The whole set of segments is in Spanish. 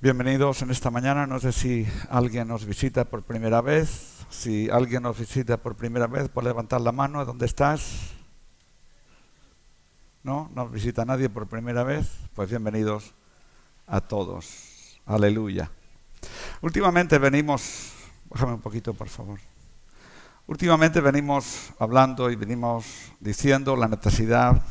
Bienvenidos en esta mañana. No sé si alguien nos visita por primera vez. Si alguien nos visita por primera vez, puede levantar la mano. ¿Dónde estás? ¿No? ¿No visita nadie por primera vez? Pues bienvenidos a todos. Aleluya. Últimamente venimos... Bájame un poquito, por favor. Últimamente venimos hablando y venimos diciendo la necesidad.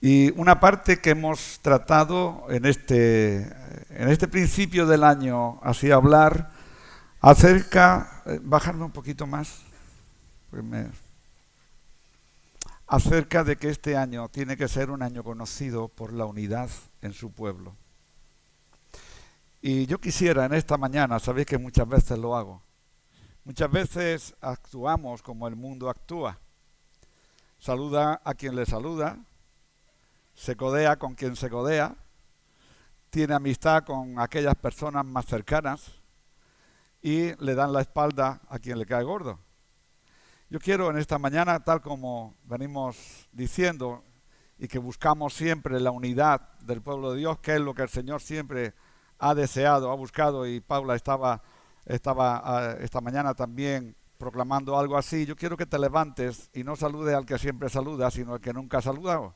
Y una parte que hemos tratado en este principio del año, así hablar acerca, bajarme un poquito más, acerca de que este año tiene que ser un año conocido por la unidad en su pueblo. Y yo quisiera en esta mañana, sabéis que muchas veces lo hago, muchas veces actuamos como el mundo actúa. Saluda a quien le saluda, se codea con quien se codea, tiene amistad con aquellas personas más cercanas y le dan la espalda a quien le cae gordo. Yo quiero en esta mañana, tal como venimos diciendo y que buscamos siempre la unidad del pueblo de Dios, que es lo que el Señor siempre ha deseado, ha buscado, y Paula estaba esta mañana también proclamando algo así. Yo quiero que te levantes y no saludes al que siempre saluda, sino al que nunca ha saludado.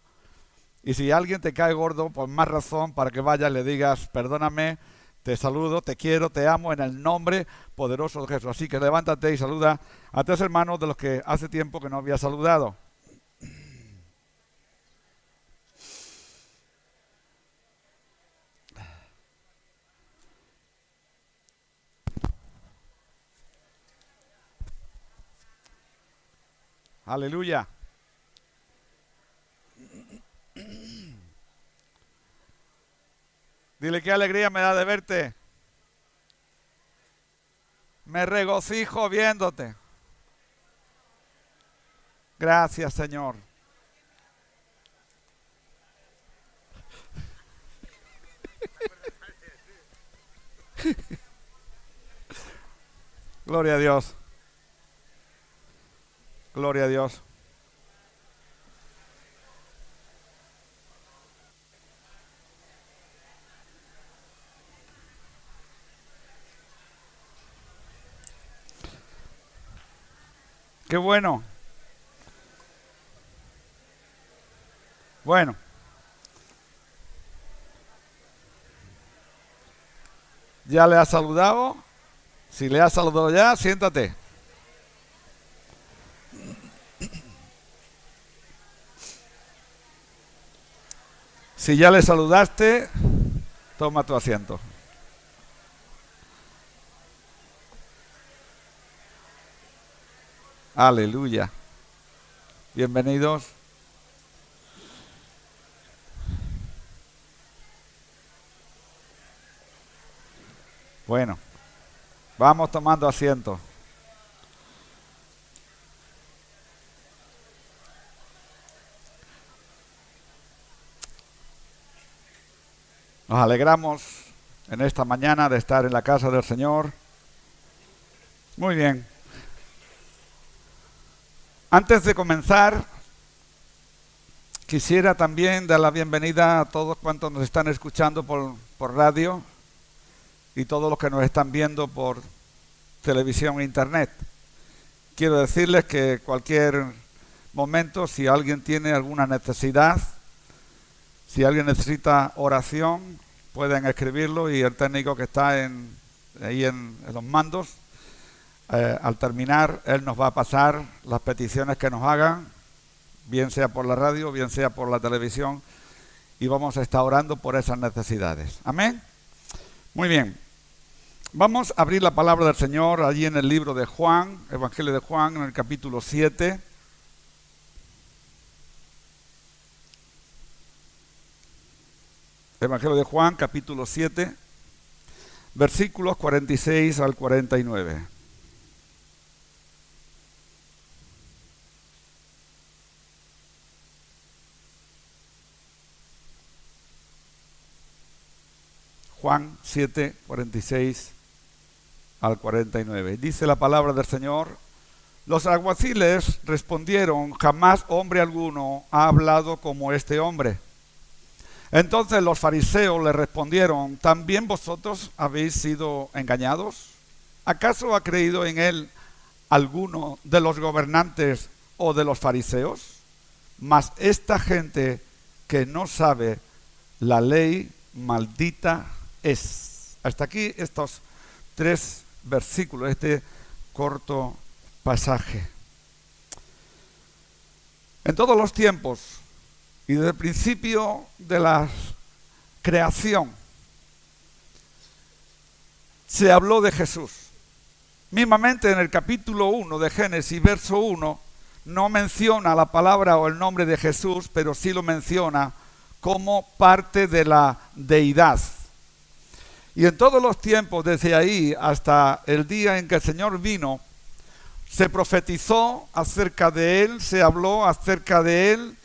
Y si alguien te cae gordo, pues más razón para que vayas y le digas: perdóname, te saludo, te quiero, te amo en el nombre poderoso de Jesús. Así que levántate y saluda a tres hermanos de los que hace tiempo que no había saludado. Aleluya. Dile: qué alegría me da de verte. Me regocijo viéndote. Gracias, Señor. Gloria a Dios. Gloria a Dios. Qué bueno. Bueno. ¿Ya le has saludado? Si le has saludado ya, siéntate. Si ya le saludaste, toma tu asiento. Aleluya. Bienvenidos. Bueno, vamos tomando asiento. Nos alegramos en esta mañana de estar en la casa del Señor. Muy bien. Antes de comenzar, quisiera también dar la bienvenida a todos cuantos nos están escuchando por radio y todos los que nos están viendo por televisión e internet. Quiero decirles que cualquier momento, si alguien tiene alguna necesidad, si alguien necesita oración, pueden escribirlo y el técnico que está ahí en los mandos, al terminar, él nos va a pasar las peticiones que nos hagan, bien sea por la radio, bien sea por la televisión, y vamos a estar orando por esas necesidades. Amén. Muy bien. Vamos a abrir la palabra del Señor allí en el libro de Juan, Evangelio de Juan, en el capítulo 7. Evangelio de Juan, capítulo 7, versículos 46 al 49. Juan 7, 46 al 49. Dice la palabra del Señor: los alguaciles respondieron: jamás hombre alguno ha hablado como este hombre. Entonces los fariseos le respondieron: ¿también vosotros habéis sido engañados? ¿Acaso ha creído en él alguno de los gobernantes o de los fariseos? Mas esta gente que no sabe la ley, maldita es. Hasta aquí estos 3 versículos, este corto pasaje. En todos los tiempos y desde el principio de la creación se habló de Jesús. Mismamente en el capítulo 1 de Génesis, verso 1, no menciona la palabra o el nombre de Jesús, pero sí lo menciona como parte de la deidad. Y en todos los tiempos, desde ahí hasta el día en que el Señor vino, se profetizó acerca de Él, se habló acerca de Él,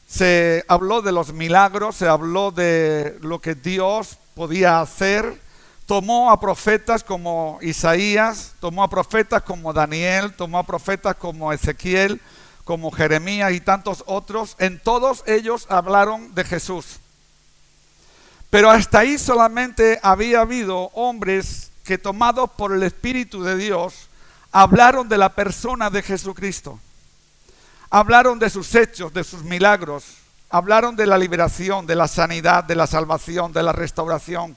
se habló de los milagros, se habló de lo que Dios podía hacer. Tomó a profetas como Isaías, tomó a profetas como Daniel, tomó a profetas como Ezequiel, como Jeremías y tantos otros. En todos ellos hablaron de Jesús. Pero hasta ahí solamente había habido hombres que, tomados por el Espíritu de Dios, hablaron de la persona de Jesucristo. Hablaron de sus hechos, de sus milagros. Hablaron de la liberación, de la sanidad, de la salvación, de la restauración.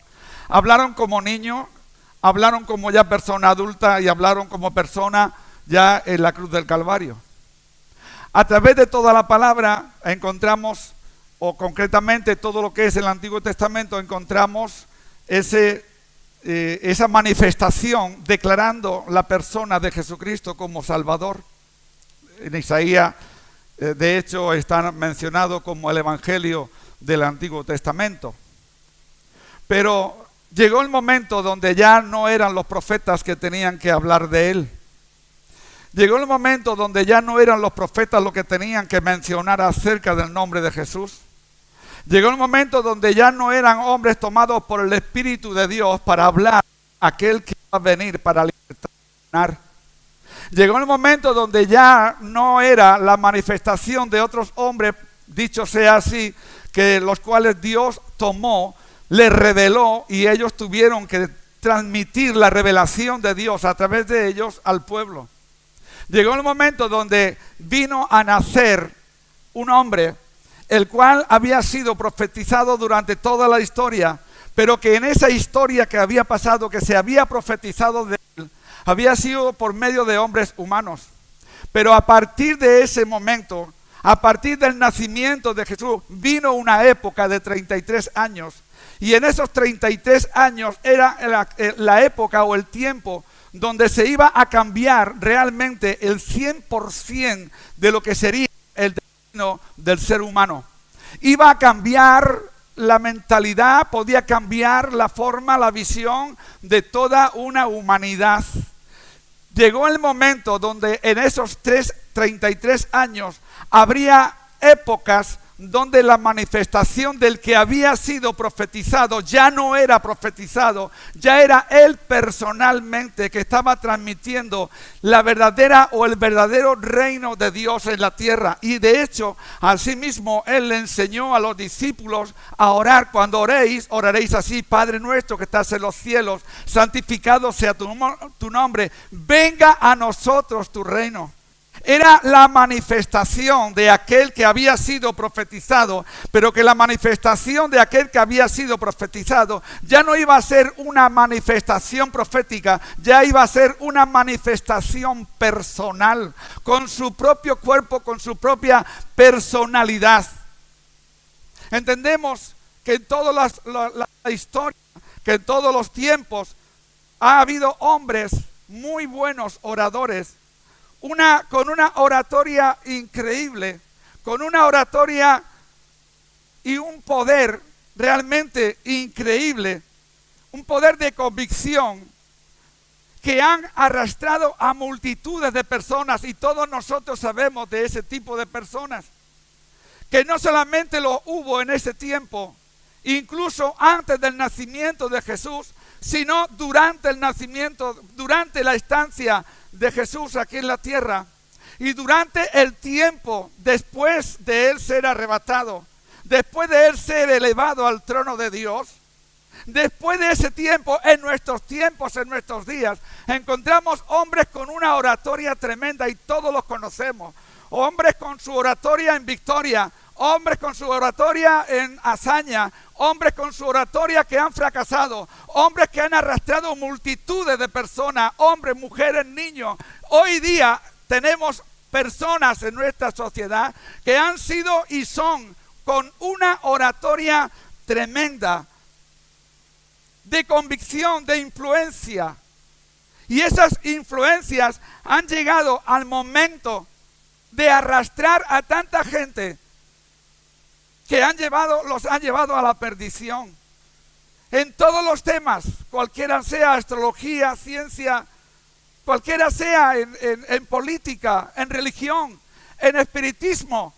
Hablaron como niños, hablaron como ya persona adulta y hablaron como persona ya en la cruz del Calvario. A través de toda la palabra encontramos, o concretamente todo lo que es el Antiguo Testamento, encontramos esa manifestación declarando la persona de Jesucristo como Salvador. En Isaías, de hecho, está mencionado como el Evangelio del Antiguo Testamento. Pero llegó el momento donde ya no eran los profetas que tenían que hablar de Él. Llegó el momento donde ya no eran los profetas los que tenían que mencionar acerca del nombre de Jesús. Llegó el momento donde ya no eran hombres tomados por el Espíritu de Dios para hablar aquel que iba a venir para libertar. Llegó el momento donde ya no era la manifestación de otros hombres, dicho sea así, que los cuales Dios tomó, les reveló y ellos tuvieron que transmitir la revelación de Dios a través de ellos al pueblo. Llegó el momento donde vino a nacer un hombre, el cual había sido profetizado durante toda la historia, pero que en esa historia que había pasado, que se había profetizado de él, había sido por medio de hombres humanos. Pero a partir de ese momento, a partir del nacimiento de Jesús, vino una época de 33 años. Y en esos 33 años era la época o el tiempo donde se iba a cambiar realmente el 100% de lo que sería el destino del ser humano. Iba a cambiar la mentalidad, podía cambiar la forma, la visión de toda una humanidad. Llegó el momento donde en esos 33 años habría épocas donde la manifestación del que había sido profetizado ya no era profetizado, ya era él personalmente que estaba transmitiendo la verdadera o el verdadero reino de Dios en la tierra. Y de hecho, asimismo, él le enseñó a los discípulos a orar. Cuando oréis, oraréis así: Padre nuestro que estás en los cielos, santificado sea tu nombre, venga a nosotros tu reino. Era la manifestación de aquel que había sido profetizado, pero que la manifestación de aquel que había sido profetizado ya no iba a ser una manifestación profética, ya iba a ser una manifestación personal, con su propio cuerpo, con su propia personalidad. Entendemos que en toda la historia, que en todos los tiempos ha habido hombres muy buenos oradores, con una oratoria increíble, con una oratoria y un poder realmente increíble, un poder de convicción que han arrastrado a multitudes de personas, y todos nosotros sabemos de ese tipo de personas, que no solamente lo hubo en ese tiempo, incluso antes del nacimiento de Jesús, sino durante el nacimiento, durante la estancia de Jesús aquí en la tierra, y durante el tiempo después de él ser arrebatado, después de él ser elevado al trono de Dios, después de ese tiempo, en nuestros tiempos, en nuestros días, encontramos hombres con una oratoria tremenda y todos los conocemos. Hombres con su oratoria en victoria, hombres con su oratoria en hazaña, hombres con su oratoria que han fracasado, hombres que han arrastrado multitudes de personas, hombres, mujeres, niños. Hoy día tenemos personas en nuestra sociedad que han sido y son con una oratoria tremenda, de convicción, de influencia. Y esas influencias han llegado al momento de arrastrar a tanta gente que los han llevado a la perdición. En todos los temas, cualquiera sea astrología, ciencia, cualquiera sea en política, en religión, en espiritismo.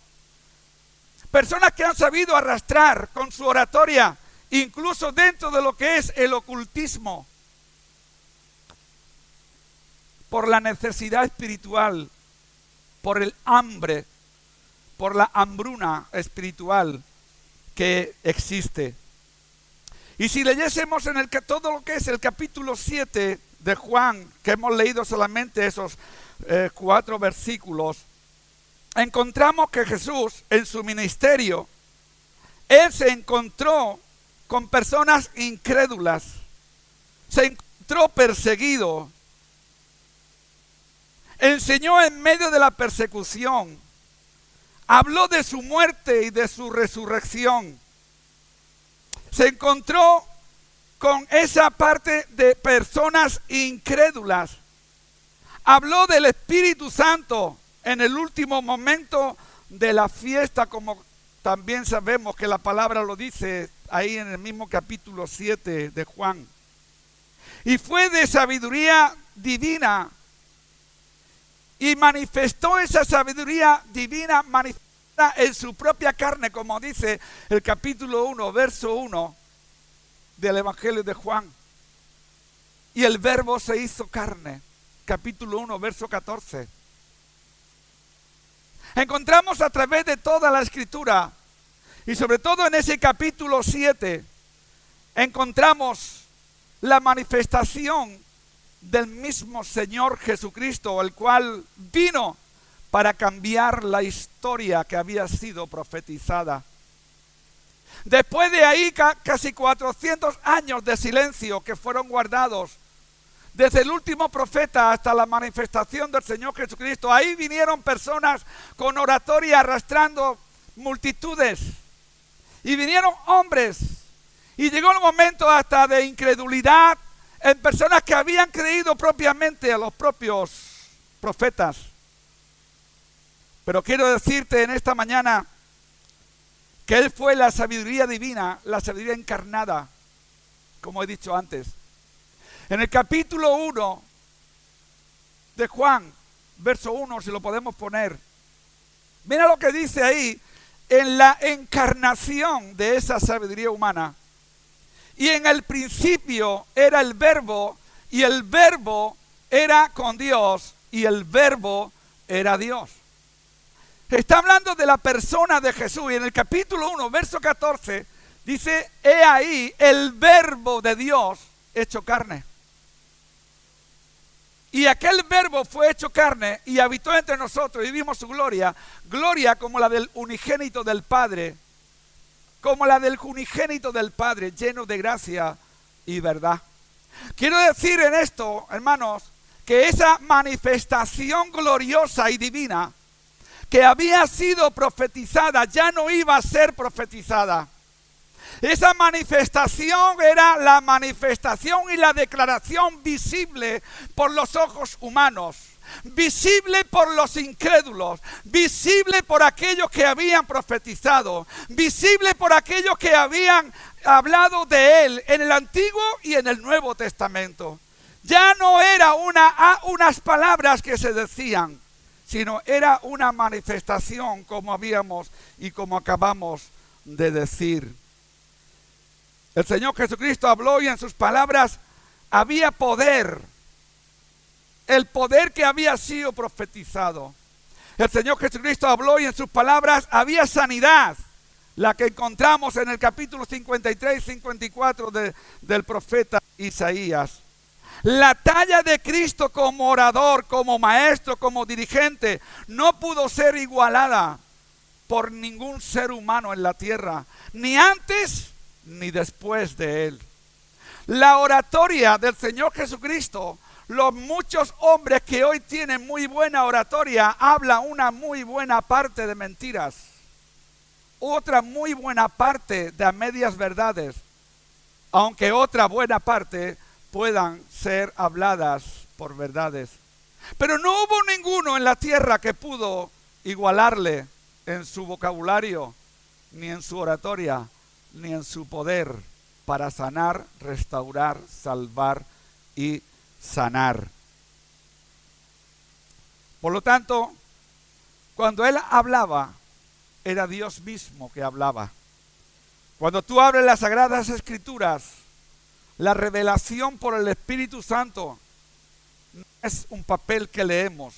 Personas que han sabido arrastrar con su oratoria, incluso dentro de lo que es el ocultismo, por la necesidad espiritual, por el hambre, por la hambruna espiritual que existe. Y si leyésemos todo lo que es el capítulo 7 de Juan, que hemos leído solamente esos 4 versículos, encontramos que Jesús en su ministerio, él se encontró con personas incrédulas, se encontró perseguido, enseñó en medio de la persecución, habló de su muerte y de su resurrección, se encontró con esa parte de personas incrédulas, habló del Espíritu Santo en el último momento de la fiesta, como también sabemos que la palabra lo dice ahí en el mismo capítulo 7 de Juan. Y fue de sabiduría divina y manifestó esa sabiduría divina manifestada en su propia carne, como dice el capítulo 1, verso 1 del Evangelio de Juan. Y el Verbo se hizo carne, capítulo 1, verso 14. Encontramos a través de toda la Escritura, y sobre todo en ese capítulo 7, encontramos la manifestación del mismo Señor Jesucristo, el cual vino para cambiar la historia que había sido profetizada. Después de ahí casi 400 años de silencio que fueron guardados, desde el último profeta hasta la manifestación del Señor Jesucristo, ahí vinieron personas con oratoria arrastrando multitudes, y vinieron hombres, y llegó el momento hasta de incredulidad en personas que habían creído propiamente a los propios profetas. Pero quiero decirte en esta mañana que Él fue la sabiduría divina, la sabiduría encarnada, como he dicho antes. En el capítulo 1 de Juan, verso 1, si lo podemos poner, mira lo que dice ahí, en la encarnación de esa sabiduría humana. Y en el principio era el Verbo, y el Verbo era con Dios, y el Verbo era Dios. Está hablando de la persona de Jesús, y en el capítulo 1, verso 14, dice, he ahí el Verbo de Dios hecho carne. Y aquel Verbo fue hecho carne y habitó entre nosotros y vimos su gloria, gloria como la del unigénito del Padre, lleno de gracia y verdad. Quiero decir en esto, hermanos, que esa manifestación gloriosa y divina que había sido profetizada ya no iba a ser profetizada. Esa manifestación era la manifestación y la declaración visible por los ojos humanos, visible por los incrédulos, visible por aquellos que habían profetizado, visible por aquellos que habían hablado de Él en el Antiguo y en el Nuevo Testamento. Ya no era unas palabras que se decían, sino era una manifestación como habíamos y como acabamos de decir. El Señor Jesucristo habló y en sus palabras había poder, el poder que había sido profetizado. El Señor Jesucristo habló y en sus palabras había sanidad, la que encontramos en el capítulo 53 y 54 del profeta Isaías. La talla de Cristo como orador, como maestro, como dirigente, no pudo ser igualada por ningún ser humano en la tierra, ni antes ni después de él. La oratoria del Señor Jesucristo, los muchos hombres que hoy tienen muy buena oratoria, hablan una muy buena parte de mentiras, otra muy buena parte de a medias verdades, aunque otra buena parte puedan ser habladas por verdades. Pero no hubo ninguno en la tierra que pudo igualarle en su vocabulario, ni en su oratoria, ni en su poder para sanar, restaurar, salvar y sanar. Por lo tanto, cuando él hablaba, era Dios mismo que hablaba. Cuando tú abres las Sagradas Escrituras, la revelación por el Espíritu Santo no es un papel que leemos,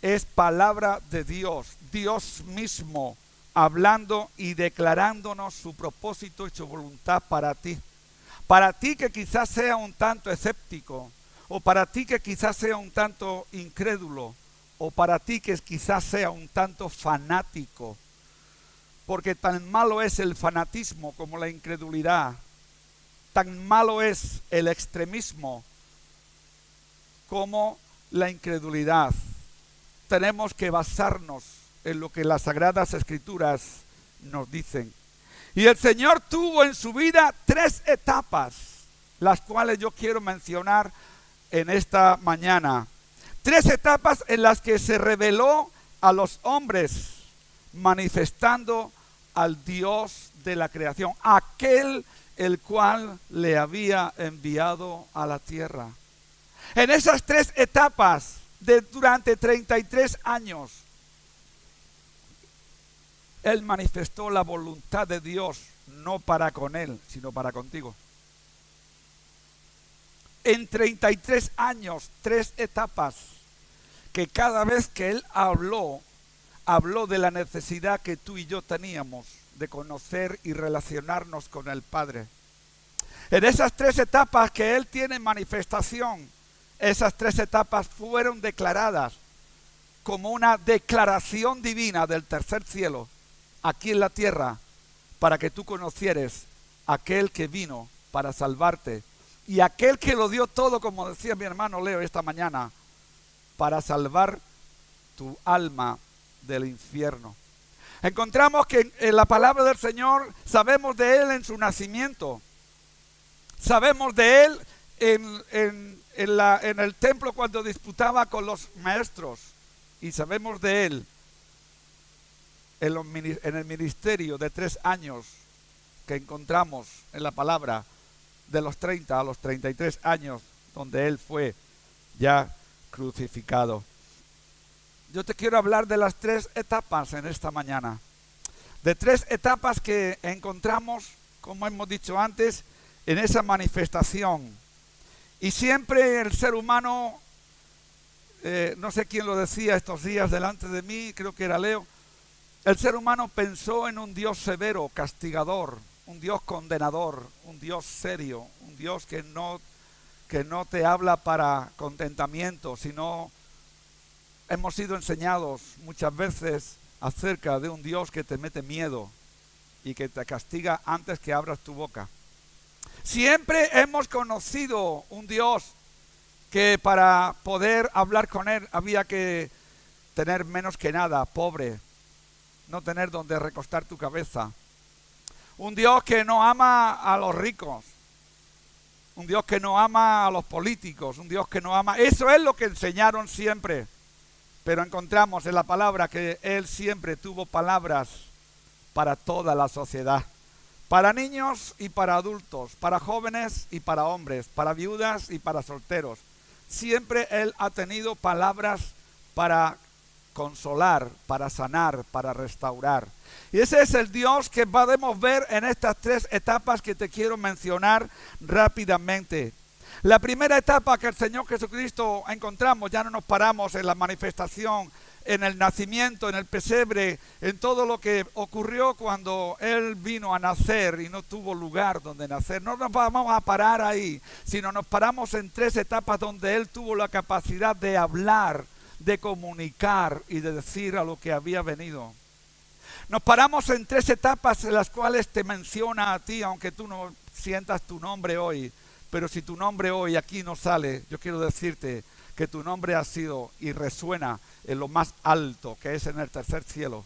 es palabra de Dios, Dios mismo hablando y declarándonos su propósito y su voluntad para ti. Para ti que quizás sea un tanto escéptico, o para ti que quizás sea un tanto incrédulo, o para ti que quizás sea un tanto fanático, porque tan malo es el fanatismo como la incredulidad. Tan malo es el extremismo como la incredulidad. Tenemos que basarnos en lo que las Sagradas Escrituras nos dicen. Y el Señor tuvo en su vida 3 etapas, las cuales yo quiero mencionar en esta mañana. 3 etapas en las que se reveló a los hombres, manifestando al Dios de la creación, aquel el cual le había enviado a la tierra. En esas 3 etapas, durante 33 años, él manifestó la voluntad de Dios, no para con él, sino para contigo. En 33 años, 3 etapas, que cada vez que él habló de la necesidad que tú y yo teníamos de conocer y relacionarnos con el Padre. En esas 3 etapas que él tiene manifestación, esas 3 etapas fueron declaradas como una declaración divina del tercer cielo aquí en la tierra, para que tú conocieres aquel que vino para salvarte y aquel que lo dio todo, como decía mi hermano Leo esta mañana, para salvar tu alma del infierno. Encontramos que en la palabra del Señor sabemos de él en su nacimiento, sabemos de él en el templo cuando disputaba con los maestros, y sabemos de él en el ministerio de 3 años que encontramos en la palabra, de los 30 a los 33 años, donde él fue ya crucificado. Yo te quiero hablar de las 3 etapas en esta mañana, de 3 etapas que encontramos, como hemos dicho antes, en esa manifestación. Y siempre el ser humano, no sé quién lo decía estos días delante de mí, creo que era Leo, el ser humano pensó en un Dios severo, castigador, un Dios condenador, un Dios serio, un Dios que no te habla para contentamiento, sino hemos sido enseñados muchas veces acerca de un Dios que te mete miedo y que te castiga antes que abras tu boca. Siempre hemos conocido un Dios que para poder hablar con él había que tener menos que nada, pobre, no tener donde recostar tu cabeza. Un Dios que no ama a los ricos, un Dios que no ama a los políticos, un Dios que no ama. Eso es lo que enseñaron siempre. Pero encontramos en la palabra que él siempre tuvo palabras para toda la sociedad. Para niños y para adultos, para jóvenes y para hombres, para viudas y para solteros. Siempre él ha tenido palabras para consolar, para sanar, para restaurar. Y ese es el Dios que podemos ver en estas 3 etapas que te quiero mencionar rápidamente. La primera etapa que el Señor Jesucristo encontramos, ya no nos paramos en la manifestación en el nacimiento, en el pesebre, en todo lo que ocurrió cuando Él vino a nacer y no tuvo lugar donde nacer. No nos vamos a parar ahí, sino nos paramos en 3 etapas donde Él tuvo la capacidad de hablar, de comunicar y de decir a lo que había venido. Nos paramos en 3 etapas en las cuales te menciona a ti, aunque tú no sientas tu nombre hoy. Pero si tu nombre hoy aquí no sale, yo quiero decirte que tu nombre ha sido y resuena en lo más alto, que es en el tercer cielo.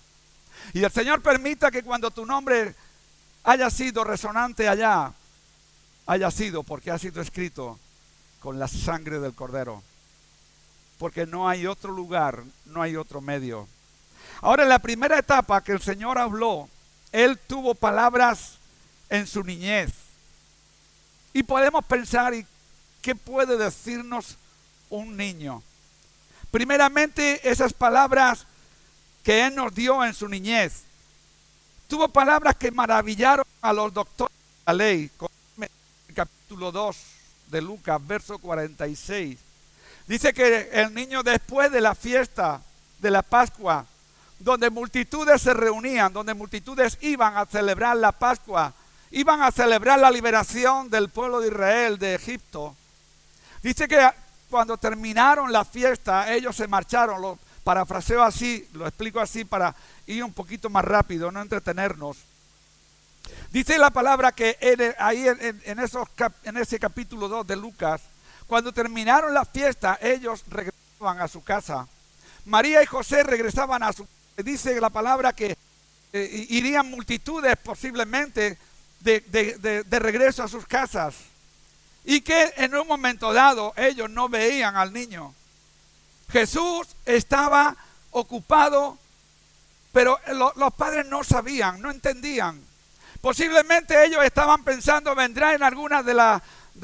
Y el Señor permita que cuando tu nombre haya sido resonante allá, haya sido porque ha sido escrito con la sangre del Cordero. Porque no hay otro lugar, no hay otro medio. Ahora, en la primera etapa que el Señor habló, Él tuvo palabras en su niñez. Y podemos pensar, ¿y qué puede decirnos un niño? Primeramente, esas palabras que Él nos dio en su niñez. Tuvo palabras que maravillaron a los doctores de la ley. El capítulo 2 de Lucas, verso 46. Dice que el niño, después de la fiesta de la Pascua, donde multitudes se reunían, donde multitudes iban a celebrar la Pascua, iban a celebrar la liberación del pueblo de Israel de Egipto. Dice que cuando terminaron la fiesta, ellos se marcharon. Lo parafraseo así, lo explico así para ir un poquito más rápido, no entretenernos. Dice la palabra que ahí en ese capítulo 2 de Lucas, cuando terminaron la fiesta, ellos regresaban a su casa. María y José regresaban a su casa. Dice la palabra que irían multitudes posiblemente de regreso a sus casas. Y que en un momento dado ellos no veían al niño. Jesús estaba ocupado, pero los padres no sabían, no entendían. Posiblemente ellos estaban pensando, vendrá en alguna de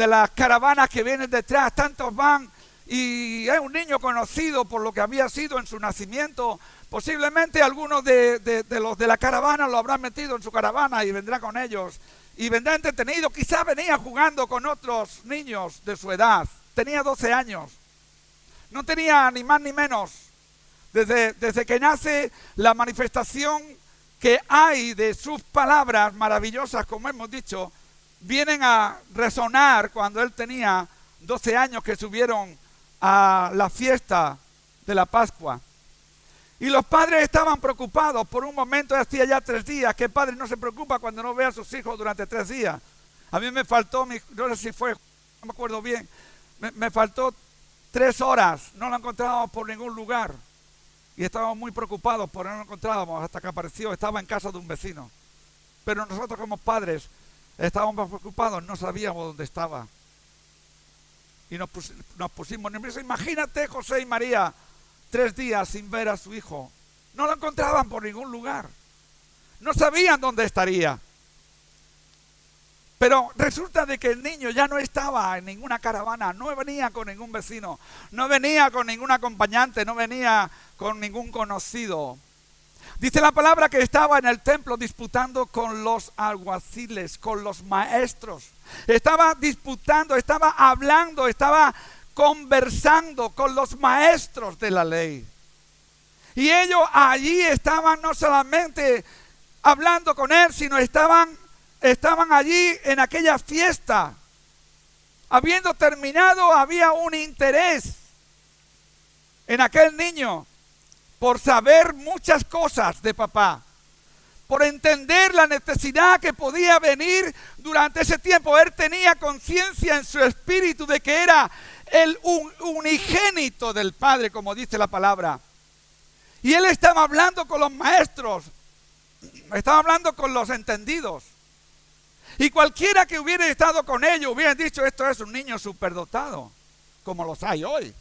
las caravanas que vienen detrás, tantos van, y es un niño conocido por lo que había sido en su nacimiento. Posiblemente algunos de los de la caravana lo habrán metido en su caravana y vendrá con ellos. Y vendrá entretenido, quizá venía jugando con otros niños de su edad. Tenía 12 años. No tenía ni más ni menos. Desde que nace la manifestación que hay de sus palabras maravillosas, como hemos dicho, vienen a resonar cuando él tenía 12 años, que subieron a la fiesta de la Pascua. Y los padres estaban preocupados. Por un momento, hacía ya 3 días. ¿Qué padre no se preocupa cuando no ve a sus hijos durante 3 días? A mí me faltó, no sé si fue, no me acuerdo bien, me faltó 3 horas. No lo encontrábamos por ningún lugar. Y estábamos muy preocupados por no lo encontrábamos hasta que apareció. Estaba en casa de un vecino. Pero nosotros como padres estábamos preocupados, no sabíamos dónde estaba. Y nos pusimos nerviosos. Imagínate José y María 3 días sin ver a su hijo. No lo encontraban por ningún lugar. No sabían dónde estaría. Pero resulta de que el niño ya no estaba en ninguna caravana, no venía con ningún vecino, no venía con ningún acompañante, no venía con ningún conocido. Dice la palabra que estaba en el templo disputando con los alguaciles, con los maestros. Estaba disputando, estaba hablando, estaba conversando con los maestros de la ley. Y ellos allí estaban no solamente hablando con él, sino estaban allí en aquella fiesta. Habiendo terminado, había un interés en aquel niño por saber muchas cosas de papá, por entender la necesidad que podía venir durante ese tiempo. Él tenía conciencia en su espíritu de que era el unigénito del Padre, como dice la palabra. Y él estaba hablando con los maestros, estaba hablando con los entendidos. Y cualquiera que hubiera estado con ellos hubiera dicho: esto es un niño superdotado, como los hay hoy.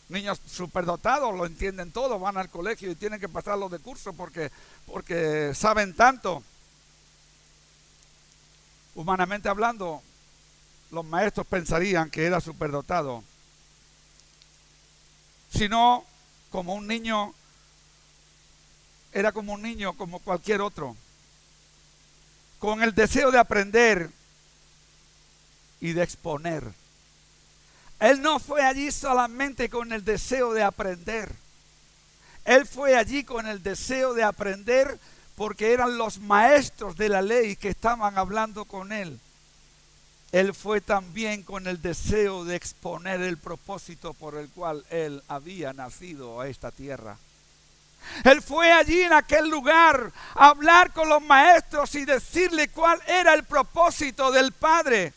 Niños superdotados lo entienden todo, van al colegio y tienen que pasarlo de curso porque saben tanto. Humanamente hablando, los maestros pensarían que era superdotado. Si no, como un niño, era como un niño, como cualquier otro, con el deseo de aprender y de exponer. Él no fue allí solamente con el deseo de aprender. Él fue allí con el deseo de aprender porque eran los maestros de la ley que estaban hablando con él. Él fue también con el deseo de exponer el propósito por el cual él había nacido a esta tierra. Él fue allí en aquel lugar a hablar con los maestros y decirle cuál era el propósito del Padre.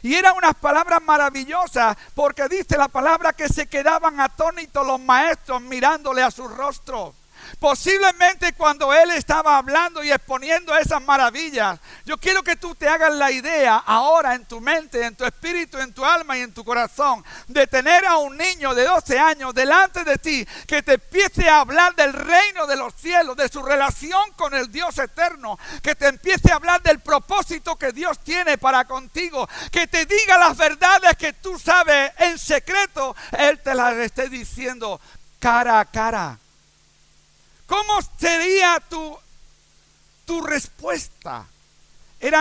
Y eran unas palabras maravillosas, porque dice la palabra que se quedaban atónitos los maestros mirándole a su rostro. Posiblemente cuando él estaba hablando y exponiendo esas maravillas, yo quiero que tú te hagas la idea ahora en tu mente, en tu espíritu, en tu alma y en tu corazón, de tener a un niño de 12 años delante de ti que te empiece a hablar del reino de los cielos, de su relación con el Dios eterno, que te empiece a hablar del propósito que Dios tiene para contigo, que te diga las verdades que tú sabes en secreto, él te las esté diciendo cara a cara. ¿Cómo sería tu respuesta?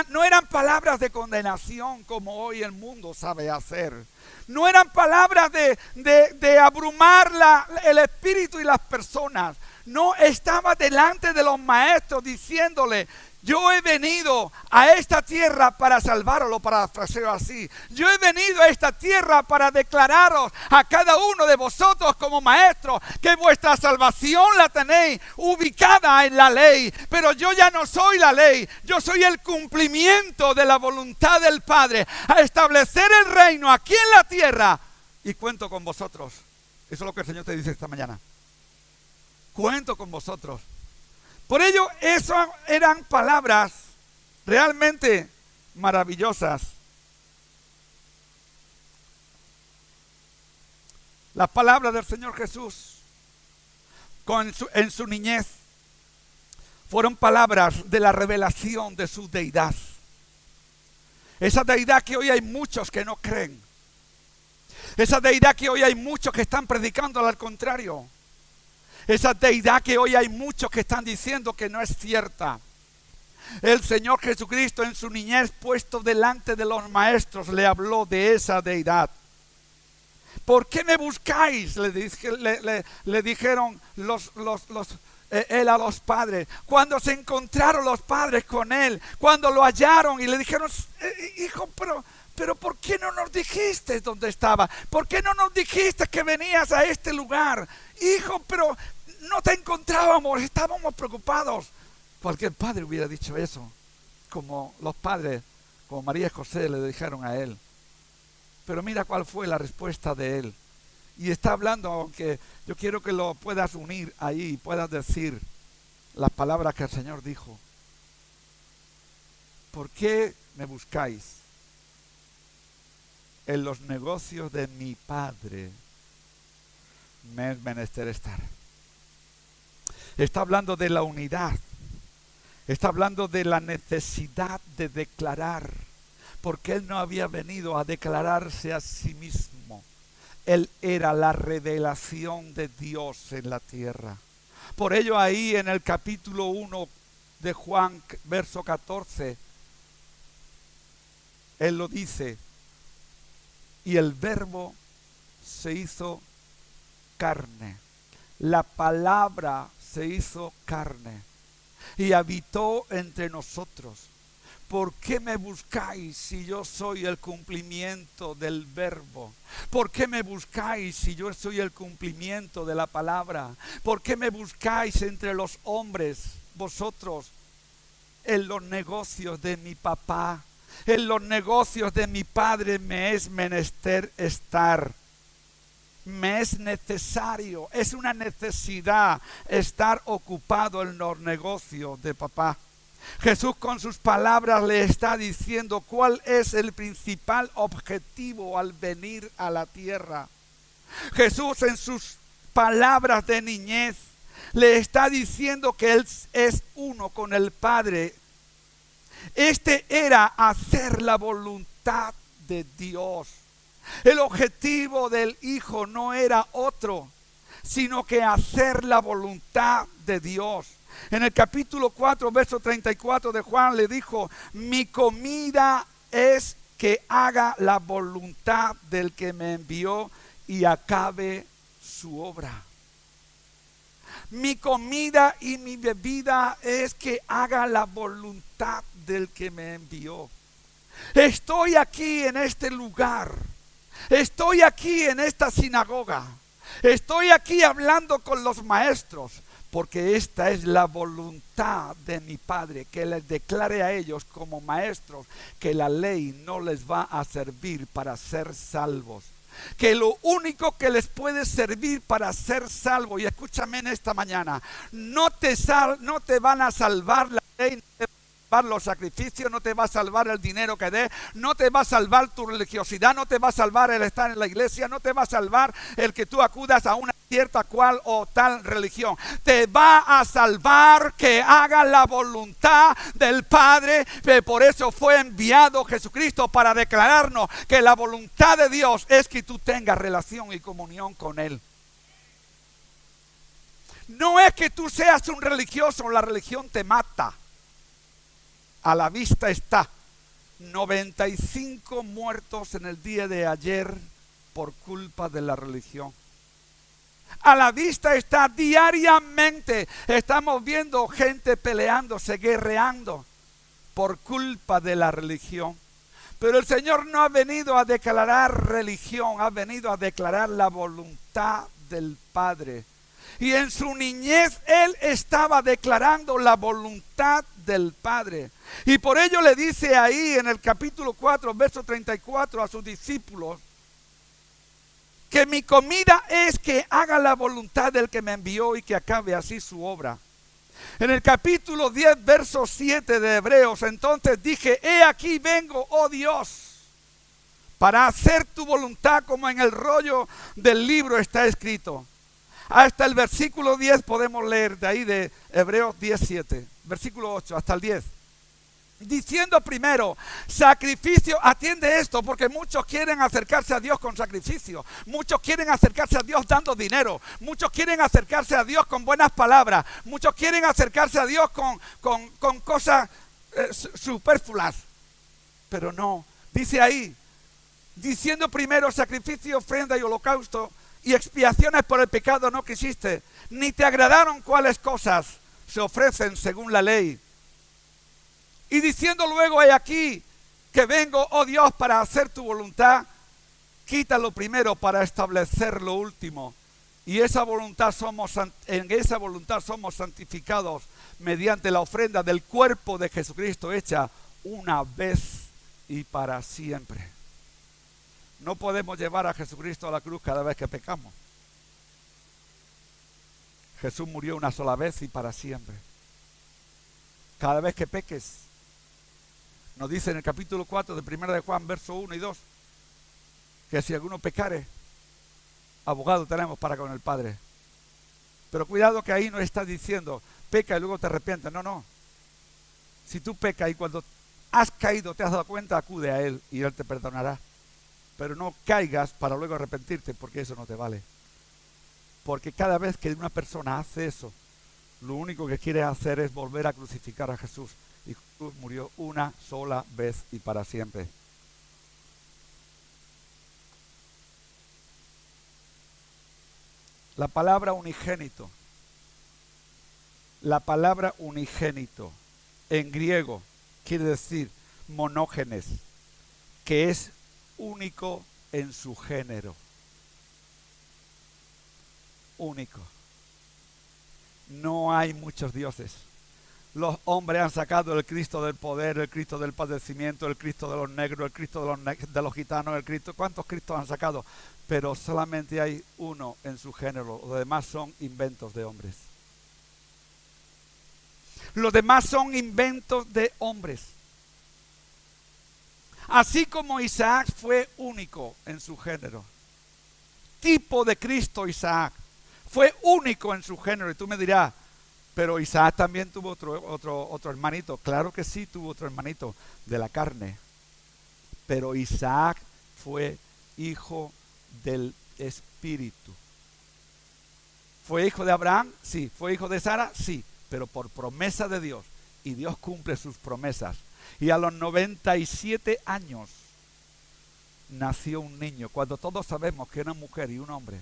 No eran palabras de condenación como hoy el mundo sabe hacer. No eran palabras de abrumar el espíritu y las personas. No, estaba delante de los maestros diciéndole: yo he venido a esta tierra para salvaros, lo parafraseo así. Yo he venido a esta tierra para declararos a cada uno de vosotros como maestros que vuestra salvación la tenéis ubicada en la ley. Pero yo ya no soy la ley, yo soy el cumplimiento de la voluntad del Padre a establecer el reino aquí en la tierra, y cuento con vosotros. Eso es lo que el Señor te dice esta mañana. Cuento con vosotros. Por ello, esas eran palabras realmente maravillosas. Las palabras del Señor Jesús en su niñez fueron palabras de la revelación de su deidad. Esa deidad que hoy hay muchos que no creen. Esa deidad que hoy hay muchos que están predicando al contrario. Esa deidad que hoy hay muchos que están diciendo que no es cierta. El Señor Jesucristo en su niñez, puesto delante de los maestros, le habló de esa deidad. ¿Por qué me buscáis? Le dijeron él a los padres. Cuando se encontraron los padres con él, cuando lo hallaron y le dijeron: hijo, pero ¿por qué no nos dijiste dónde estaba? ¿Por qué no nos dijiste que venías a este lugar? Hijo, pero no te encontrábamos, estábamos preocupados. Cualquier padre hubiera dicho eso, como los padres, como María y José le dijeron a él. Pero mira cuál fue la respuesta de él. Y está hablando, aunque yo quiero que lo puedas unir ahí y puedas decir las palabras que el Señor dijo. ¿Por qué me buscáis? En los negocios de mi Padre me es menester estar. Está hablando de la unidad. Está hablando de la necesidad de declarar. Porque Él no había venido a declararse a sí mismo. Él era la revelación de Dios en la tierra. Por ello ahí en el capítulo 1 de Juan, verso 14, Él lo dice: y el verbo se hizo carne. La palabra se hizo carne y habitó entre nosotros. ¿Por qué me buscáis si yo soy el cumplimiento del verbo? ¿Por qué me buscáis si yo soy el cumplimiento de la palabra? ¿Por qué me buscáis entre los hombres, vosotros, en los negocios de mi papá? En los negocios de mi Padre me es menester estar. Me es necesario, es una necesidad estar ocupado en los negocios de papá. Jesús con sus palabras le está diciendo cuál es el principal objetivo al venir a la tierra. Jesús en sus palabras de niñez le está diciendo que Él es uno con el Padre. Este era hacer la voluntad de Dios. El objetivo del Hijo no era otro, sino que hacer la voluntad de Dios. En el capítulo 4, verso 34 de Juan le dijo: mi comida es que haga la voluntad del que me envió y acabe su obra. Mi comida y mi bebida es que haga la voluntad del que me envió. Estoy aquí en este lugar. Estoy aquí en esta sinagoga. Estoy aquí hablando con los maestros, porque esta es la voluntad de mi Padre, que les declare a ellos como maestros que la ley no les va a servir para ser salvos. Que lo único que les puede servir para ser salvo, y escúchame en esta mañana, no te van a salvar la ley, no te va a salvar los sacrificios, no te va a salvar el dinero que des, no te va a salvar tu religiosidad, no te va a salvar el estar en la iglesia, no te va a salvar el que tú acudas a una cierta cual o tal religión. Te va a salvar que haga la voluntad del Padre. Por eso fue enviado Jesucristo, para declararnos que la voluntad de Dios es que tú tengas relación y comunión con Él. No es que tú seas un religioso, la religión te mata. A la vista está 95 muertos en el día de ayer por culpa de la religión. A la vista está diariamente. Estamos viendo gente peleándose, guerreando por culpa de la religión. Pero el Señor no ha venido a declarar religión, ha venido a declarar la voluntad del Padre. Y en su niñez Él estaba declarando la voluntad del Padre. Y por ello le dice ahí en el capítulo 4, verso 34 a sus discípulos, que mi comida es que haga la voluntad del que me envió y que acabe así su obra. En el capítulo 10, verso 7 de Hebreos, entonces dije, he aquí vengo, oh Dios, para hacer tu voluntad como en el rollo del libro está escrito. Hasta el versículo 10 podemos leer de ahí de Hebreos 10, 7, versículo 8 hasta el 10. Diciendo primero, sacrificio, atiende esto, porque muchos quieren acercarse a Dios con sacrificio, muchos quieren acercarse a Dios dando dinero, muchos quieren acercarse a Dios con buenas palabras, muchos quieren acercarse a Dios con cosas superfluas, pero no, dice ahí, diciendo primero sacrificio, ofrenda y holocausto y expiaciones por el pecado no quisiste, ni te agradaron cuáles cosas se ofrecen según la ley. Y diciendo luego, he aquí que vengo, oh Dios, para hacer tu voluntad, quita lo primero para establecer lo último. Y en esa voluntad somos santificados mediante la ofrenda del cuerpo de Jesucristo hecha una vez y para siempre. No podemos llevar a Jesucristo a la cruz cada vez que pecamos. Jesús murió una sola vez y para siempre. Cada vez que peques, nos dice en el capítulo 4 de 1 de Juan, verso 1 y 2, que si alguno pecare, abogado tenemos para con el Padre. Pero cuidado que ahí no está diciendo, peca y luego te arrepientes. No, no. Si tú pecas y cuando has caído te has dado cuenta, acude a Él y Él te perdonará. Pero no caigas para luego arrepentirte, porque eso no te vale. Porque cada vez que una persona hace eso, lo único que quiere hacer es volver a crucificar a Jesús. Y Jesús murió una sola vez y para siempre. La palabra unigénito. La palabra unigénito en griego quiere decir monógenes, que es único en su género. Único. No hay muchos dioses. Los hombres han sacado el Cristo del poder, el Cristo del padecimiento, el Cristo de los negros, el Cristo de los gitanos, el Cristo. ¿Cuántos Cristos han sacado? Pero solamente hay uno en su género. Los demás son inventos de hombres. Los demás son inventos de hombres. Así como Isaac fue único en su género. Tipo de Cristo Isaac. Fue único en su género. Y tú me dirás, pero Isaac también tuvo otro hermanito. Claro que sí, tuvo otro hermanito de la carne. Pero Isaac fue hijo del Espíritu. ¿Fue hijo de Abraham? Sí. ¿Fue hijo de Sara? Sí. Pero por promesa de Dios. Y Dios cumple sus promesas. Y a los 97 años nació un niño. Cuando todos sabemos que una mujer y un hombre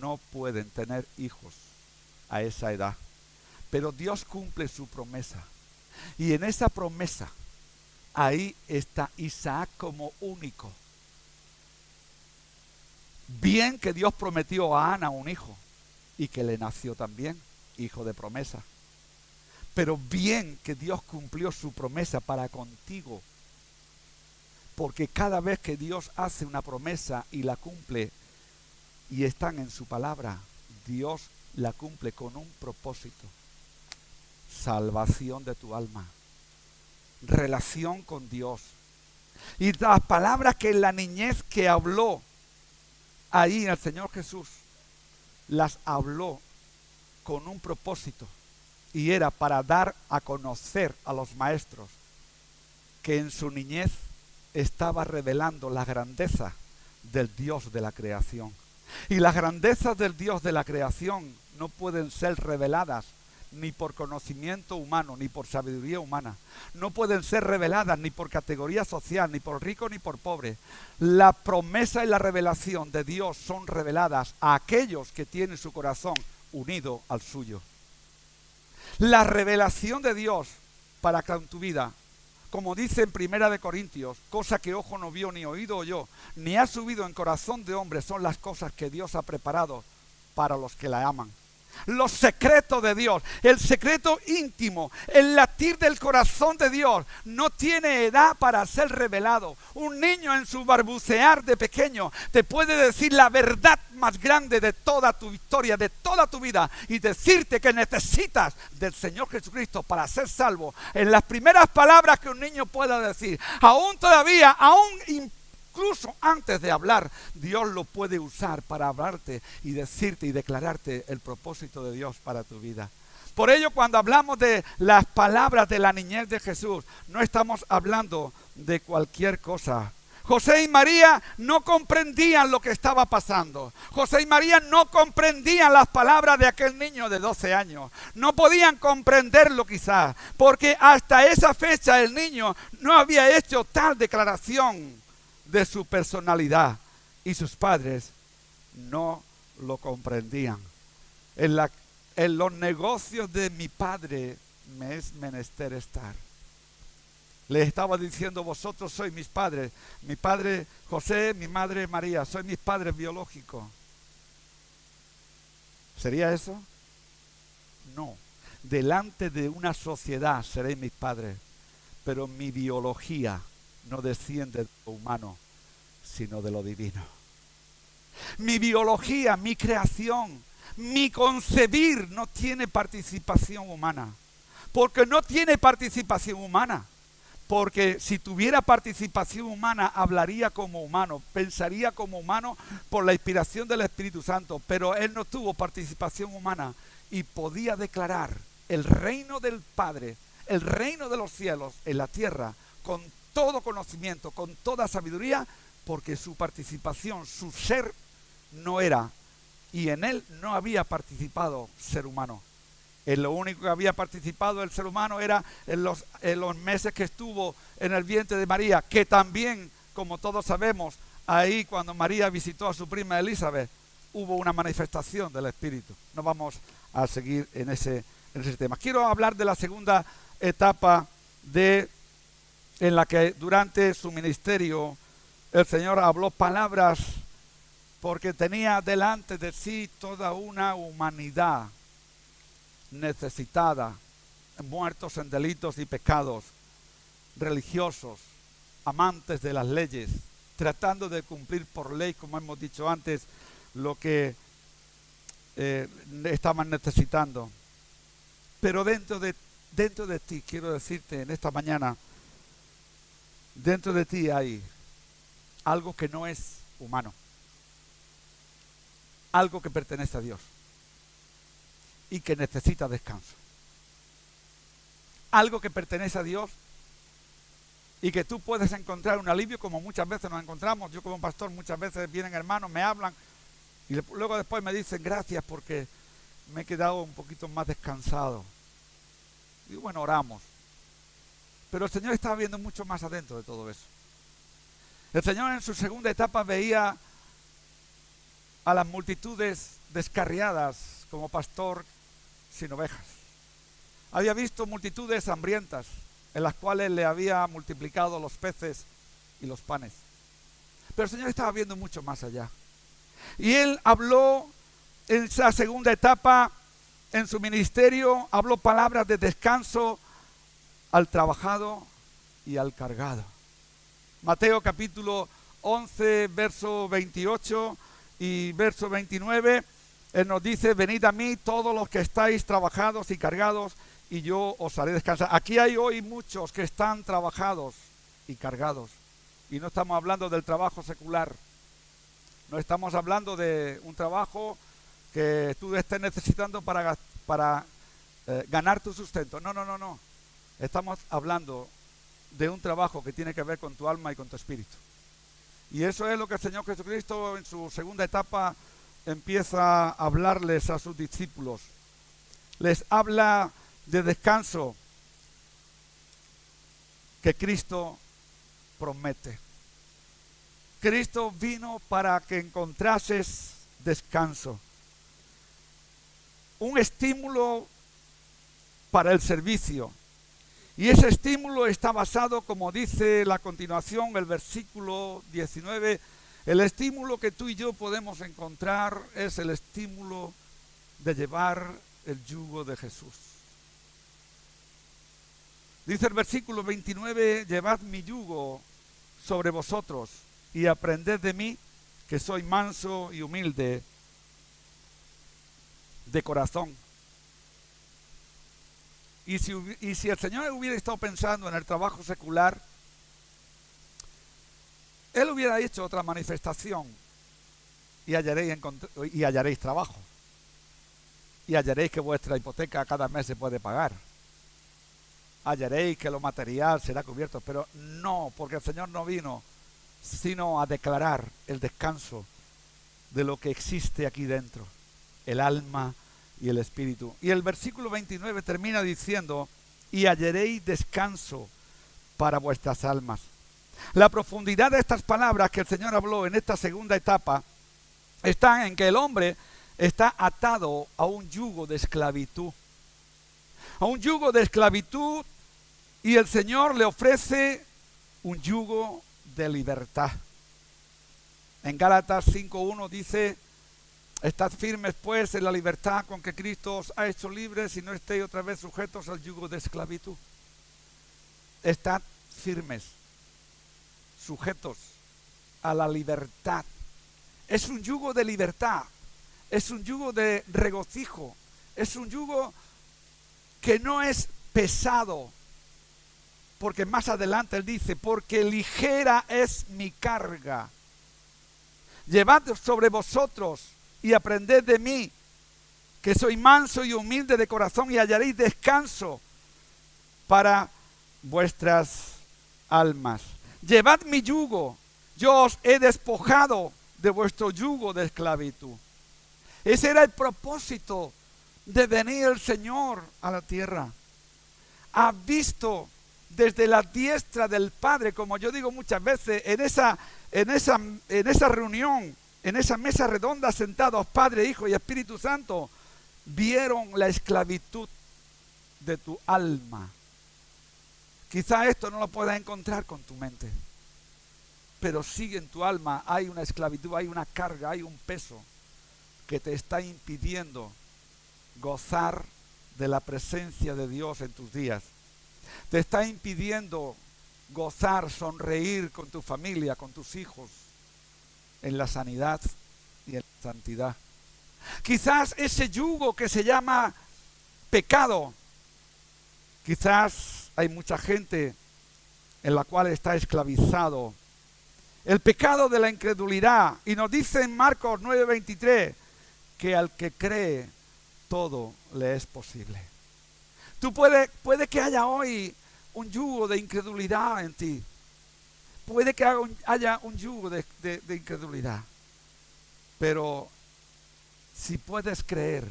no pueden tener hijos. a esa edad. Pero Dios cumple su promesa. Y en esa promesa, ahí está Isaac como único. Bien que Dios prometió a Ana un hijo y que le nació también, hijo de promesa. Pero bien que Dios cumplió su promesa para contigo. Porque cada vez que Dios hace una promesa y la cumple y están en su palabra, Dios la cumple con un propósito. Salvación de tu alma. Relación con Dios. Y las palabras que en la niñez que habló ahí el Señor Jesús, las habló con un propósito. Y era para dar a conocer a los maestros que en su niñez estaba revelando la grandeza del Dios de la creación. Y las grandezas del Dios de la creación no pueden ser reveladas ni por conocimiento humano, ni por sabiduría humana. No pueden ser reveladas ni por categoría social, ni por rico, ni por pobre. La promesa y la revelación de Dios son reveladas a aquellos que tienen su corazón unido al suyo. La revelación de Dios para con tu vida, como dice en Primera de Corintios, cosa que ojo no vio, ni oído oyó, ni ha subido en corazón de hombre, son las cosas que Dios ha preparado para los que la aman. Los secretos de Dios, el secreto íntimo, el latir del corazón de Dios no tiene edad para ser revelado. Un niño en su balbucear de pequeño te puede decir la verdad más grande de toda tu historia, de toda tu vida, y decirte que necesitas del Señor Jesucristo para ser salvo. En las primeras palabras que un niño pueda decir, aún todavía, incluso antes de hablar, Dios lo puede usar para hablarte y decirte y declararte el propósito de Dios para tu vida. Por ello, cuando hablamos de las palabras de la niñez de Jesús, no estamos hablando de cualquier cosa. José y María no comprendían lo que estaba pasando. José y María no comprendían las palabras de aquel niño de 12 años. No podían comprenderlo quizás, porque hasta esa fecha el niño no había hecho tal declaración de su personalidad, y sus padres no lo comprendían. En los negocios de mi padre me es menester estar. Les estaba diciendo, vosotros sois mis padres, mi padre José, mi madre María, sois mis padres biológicos. ¿Sería eso? No. Delante de una sociedad seréis mis padres, pero mi biología no desciende de lo humano, sino de lo divino. Mi biología, mi creación, mi concebir no tiene participación humana. Porque no tiene participación humana. Porque si tuviera participación humana, hablaría como humano, pensaría como humano por la inspiración del Espíritu Santo. Pero él no tuvo participación humana y podía declarar el reino del Padre, el reino de los cielos en la tierra, con todo conocimiento, con toda sabiduría, porque su participación, su ser no era, y en él no había participado ser humano. En lo único que había participado el ser humano era en los meses que estuvo en el vientre de María, que también, como todos sabemos, ahí cuando María visitó a su prima Elizabeth, hubo una manifestación del Espíritu. No vamos a seguir en ese tema. Quiero hablar de la segunda etapa en la que durante su ministerio el Señor habló palabras, porque tenía delante de sí toda una humanidad necesitada, muertos en delitos y pecados, religiosos, amantes de las leyes, tratando de cumplir por ley, como hemos dicho antes, lo que estaban necesitando. Pero dentro de ti, quiero decirte en esta mañana, dentro de ti hay algo que no es humano, algo que pertenece a Dios y que necesita descanso. Algo que pertenece a Dios y que tú puedes encontrar un alivio, como muchas veces nos encontramos. Yo como pastor muchas veces vienen hermanos, me hablan y luego después me dicen gracias porque me he quedado un poquito más descansado. Y bueno, oramos. Pero el Señor estaba viendo mucho más adentro de todo eso. El Señor en su segunda etapa veía a las multitudes descarriadas como pastor sin ovejas. Había visto multitudes hambrientas, en las cuales le había multiplicado los peces y los panes. Pero el Señor estaba viendo mucho más allá. Y Él habló en esa segunda etapa en su ministerio, habló palabras de descanso al trabajado y al cargado. Mateo capítulo 11, verso 28 y verso 29, Él nos dice: venid a mí todos los que estáis trabajados y cargados, y yo os haré descansar. Aquí hay hoy muchos que están trabajados y cargados. Y no estamos hablando del trabajo secular. No estamos hablando de un trabajo que tú estés necesitando para ganar tu sustento. No, no, no, no. Estamos hablando de un trabajo que tiene que ver con tu alma y con tu espíritu. Y eso es lo que el Señor Jesucristo en su segunda etapa empieza a hablarles a sus discípulos. Les habla de descanso que Cristo promete. Cristo vino para que encontrases descanso. Un estímulo para el servicio. Y ese estímulo está basado, como dice la continuación, el versículo 19, el estímulo que tú y yo podemos encontrar es el estímulo de llevar el yugo de Jesús. Dice el versículo 29, llevad mi yugo sobre vosotros y aprended de mí, que soy manso y humilde de corazón. Y si el Señor hubiera estado pensando en el trabajo secular, Él hubiera hecho otra manifestación y hallaréis trabajo. Y hallaréis que vuestra hipoteca cada mes se puede pagar. Hallaréis que lo material será cubierto. Pero no, porque el Señor no vino sino a declarar el descanso de lo que existe aquí dentro, el alma y el espíritu. Y el versículo 29 termina diciendo: y hallaréis descanso para vuestras almas. La profundidad de estas palabras que el Señor habló en esta segunda etapa está en que el hombre está atado a un yugo de esclavitud. A un yugo de esclavitud, y el Señor le ofrece un yugo de libertad. En Gálatas 5:1 dice: estad firmes pues en la libertad con que Cristo os ha hecho libres, y no estéis otra vez sujetos al yugo de esclavitud. Estad firmes, sujetos a la libertad. Es un yugo de libertad, es un yugo de regocijo, es un yugo que no es pesado, porque más adelante Él dice: porque ligera es mi carga. Llevad sobre vosotros y aprended de mí, que soy manso y humilde de corazón, y hallaréis descanso para vuestras almas. Llevad mi yugo, yo os he despojado de vuestro yugo de esclavitud. Ese era el propósito de venir el Señor a la tierra. Ha visto desde la diestra del Padre, como yo digo muchas veces, en esa reunión, en esa mesa redonda sentados Padre, Hijo y Espíritu Santo, vieron la esclavitud de tu alma. Quizá esto no lo puedas encontrar con tu mente, pero sí en tu alma hay una esclavitud, hay una carga, hay un peso que te está impidiendo gozar de la presencia de Dios en tus días. Te está impidiendo gozar, sonreír con tu familia, con tus hijos, en la sanidad y en la santidad. Quizás ese yugo que se llama pecado, quizás hay mucha gente en la cual está esclavizado. El pecado de la incredulidad. Y nos dice en Marcos 9:23 que al que cree todo le es posible. Puede que haya hoy un yugo de incredulidad en ti. Puede que haya un yugo de incredulidad. Pero si puedes creer,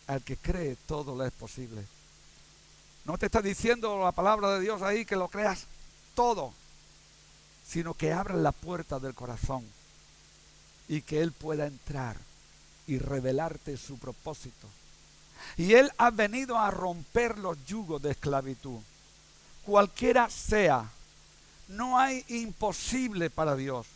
al que cree todo le es posible. No te está diciendo la palabra de Dios ahí que lo creas todo, sino que abras la puerta del corazón y que Él pueda entrar y revelarte su propósito. Y Él ha venido a romper los yugos de esclavitud. Cualquiera sea, no hay imposible para Dios.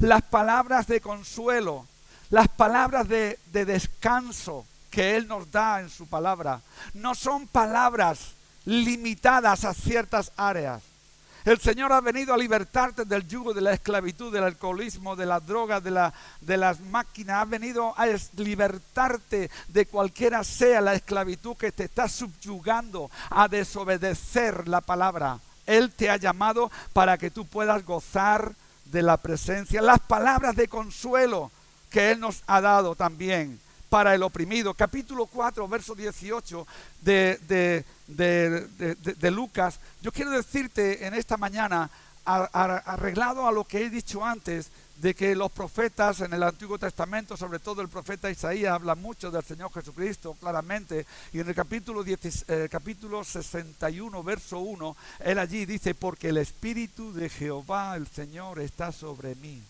Las palabras de consuelo, las palabras de descanso que Él nos da en su palabra, no son palabras limitadas a ciertas áreas. El Señor ha venido a libertarte del yugo de la esclavitud, del alcoholismo, de las drogas, de las máquinas. Ha venido a libertarte de cualquiera sea la esclavitud que te está subyugando a desobedecer la palabra. Él te ha llamado para que tú puedas gozar de la presencia. Las palabras de consuelo que Él nos ha dado también para el oprimido. Capítulo 4, verso 18 de Lucas. Yo quiero decirte en esta mañana, arreglado a lo que he dicho antes, de que los profetas en el Antiguo Testamento, sobre todo el profeta Isaías, habla mucho del Señor Jesucristo claramente, y en el capítulo 61, verso 1, él allí dice: porque el Espíritu de Jehová, el Señor, está sobre mí.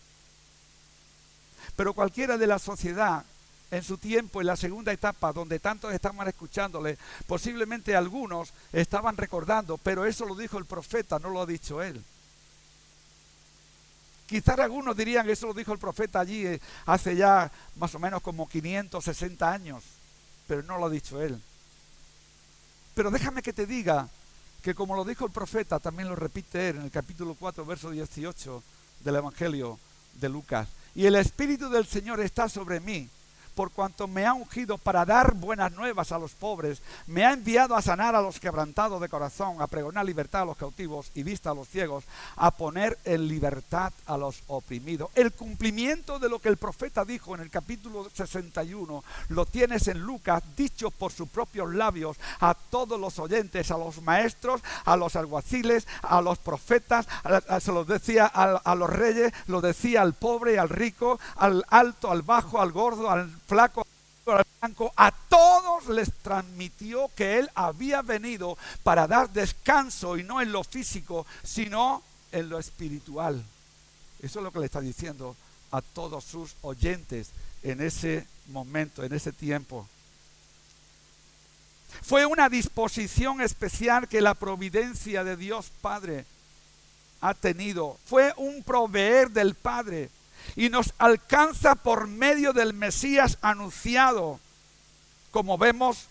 Pero cualquiera de la sociedad, en su tiempo, en la segunda etapa, donde tantos estaban escuchándole, posiblemente algunos estaban recordando, pero eso lo dijo el profeta, no lo ha dicho él. Quizás algunos dirían, eso lo dijo el profeta allí hace ya más o menos como 560 años, pero no lo ha dicho él. Pero déjame que te diga que como lo dijo el profeta, también lo repite él en el capítulo 4, verso 18 del Evangelio de Lucas. Y el Espíritu del Señor está sobre mí, por cuanto me ha ungido para dar buenas nuevas a los pobres, me ha enviado a sanar a los quebrantados de corazón, a pregonar libertad a los cautivos y vista a los ciegos, a poner en libertad a los oprimidos. El cumplimiento de lo que el profeta dijo en el capítulo 61 lo tienes en Lucas, dicho por sus propios labios a todos los oyentes, a los maestros, a los alguaciles, a los profetas, se los decía a los reyes, lo decía al pobre, al rico, al alto, al bajo, al gordo, al flaco, al blanco. A todos les transmitió que Él había venido para dar descanso, y no en lo físico, sino en lo espiritual. Eso es lo que le está diciendo a todos sus oyentes en ese momento, en ese tiempo. Fue una disposición especial que la providencia de Dios Padre ha tenido. Fue un proveer del Padre. Y nos alcanza por medio del Mesías anunciado. Como vemos,